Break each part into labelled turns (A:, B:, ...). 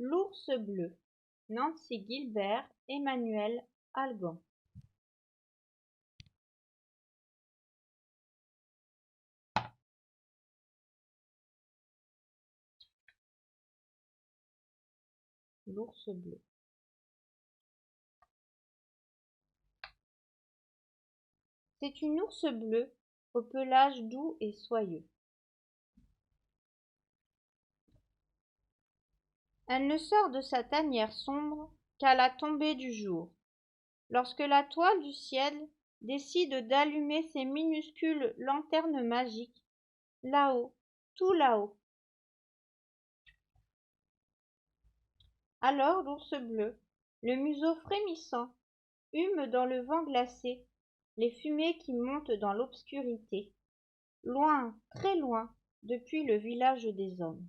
A: L'ours bleu, Nancy Gilbert, Emmanuel Algan. L'ours bleu. C'est une ours bleue au pelage doux et soyeux. Elle ne sort de sa tanière sombre qu'à la tombée du jour, lorsque la toile du ciel décide d'allumer ses minuscules lanternes magiques, là-haut, tout là-haut. Alors l'ours bleu, le museau frémissant, hume dans le vent glacé les fumées qui montent dans l'obscurité, loin, très loin, depuis le village des hommes.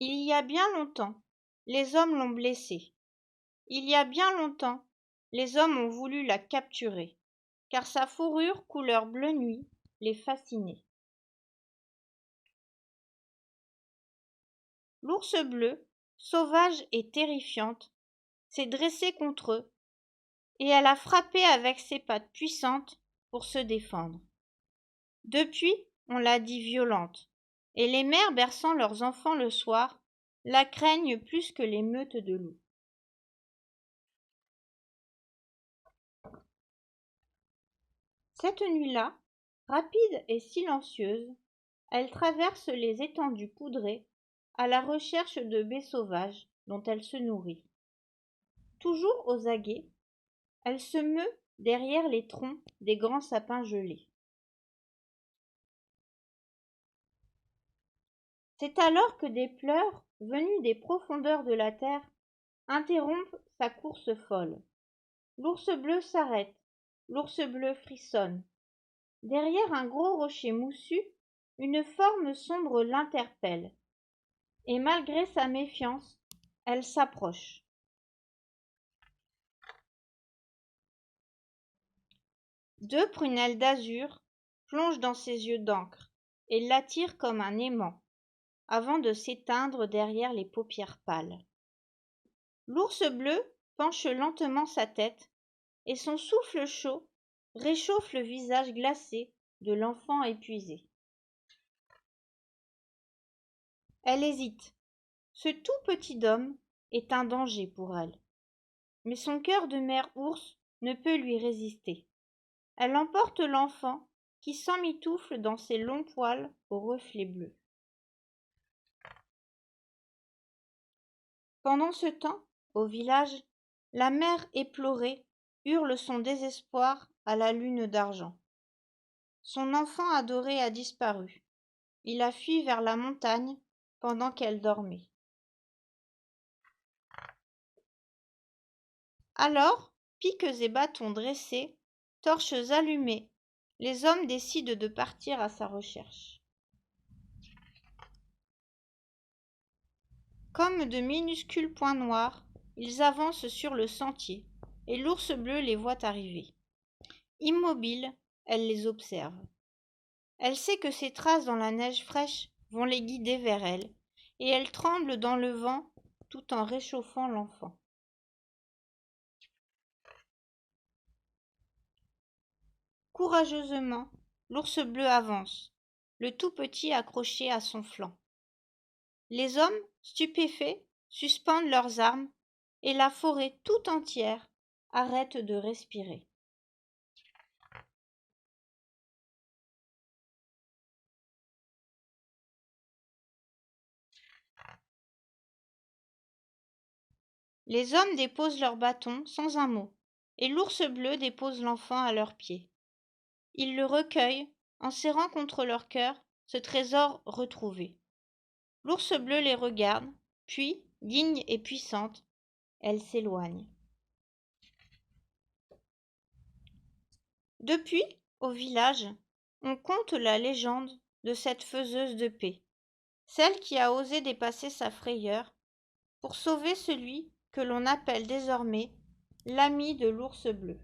A: Il y a bien longtemps, les hommes l'ont blessée. Il y a bien longtemps, les hommes ont voulu la capturer, car sa fourrure couleur bleu nuit les fascinait. L'ours bleu, sauvage et terrifiante, s'est dressée contre eux, et elle a frappé avec ses pattes puissantes pour se défendre. Depuis, on l'a dit violente, et les mères berçant leurs enfants le soir la craignent plus que les meutes de loups. Cette nuit-là, rapide et silencieuse, elle traverse les étendues poudrées à la recherche de baies sauvages dont elle se nourrit. Toujours aux aguets, elle se meut derrière les troncs des grands sapins gelés. C'est alors que des pleurs, venus des profondeurs de la terre, interrompent sa course folle. L'ours bleu s'arrête, l'ours bleu frissonne. Derrière un gros rocher moussu, une forme sombre l'interpelle, et malgré sa méfiance, elle s'approche. Deux prunelles d'azur plongent dans ses yeux d'encre et l'attirent comme un aimant, avant de s'éteindre derrière les paupières pâles. L'ours bleu penche lentement sa tête, et son souffle chaud réchauffe le visage glacé de l'enfant épuisé. Elle hésite. Ce tout petit homme est un danger pour elle. Mais son cœur de mère ours ne peut lui résister. Elle emporte l'enfant qui s'emmitoufle dans ses longs poils aux reflets bleus. Pendant ce temps, au village, la mère éplorée hurle son désespoir à la lune d'argent. Son enfant adoré a disparu. Il a fui vers la montagne pendant qu'elle dormait. Alors, piques et bâtons dressés, torches allumées, les hommes décident de partir à sa recherche. Comme de minuscules points noirs, ils avancent sur le sentier, et l'ours bleu les voit arriver. Immobile, elle les observe. Elle sait que ces traces dans la neige fraîche vont les guider vers elle, et elle tremble dans le vent tout en réchauffant l'enfant. Courageusement, l'ours bleu avance, le tout petit accroché à son flanc. Les hommes, stupéfaits, suspendent leurs armes, et la forêt tout entière arrête de respirer. Les hommes déposent leurs bâtons sans un mot, et l'ours bleu dépose l'enfant à leurs pieds. Ils le recueillent, en serrant contre leur cœur ce trésor retrouvé. L'ours bleu les regarde, puis, digne et puissante, elle s'éloigne. Depuis, au village, on conte la légende de cette faiseuse de paix, celle qui a osé dépasser sa frayeur pour sauver celui que l'on appelle désormais l'ami de l'ours bleu.